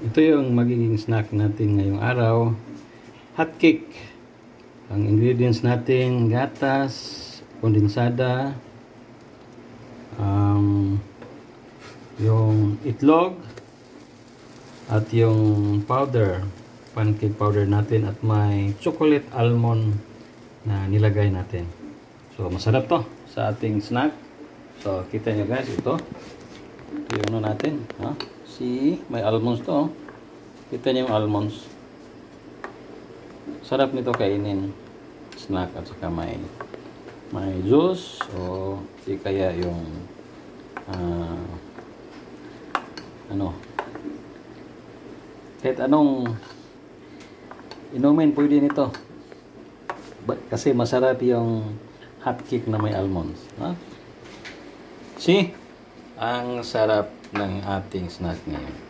Ito yung magiging snack natin ngayong araw. Hot cake. Ang ingredients natin, gatas, kondensada, yung itlog, at yung powder, pancake powder natin, at may chocolate almond na nilagay natin. So masarap to sa ating snack. So kita nyo guys, ito yung ano natin, ha? May almonds to, oh. Kita niyo yung almonds. Sarap nito kainin, snack, at saka may juice o di kaya yung kahit anong inumin pwede nito. Kasi masarap yung hot cake na may almonds, ha? Ang sarap ng ating snack ngayon.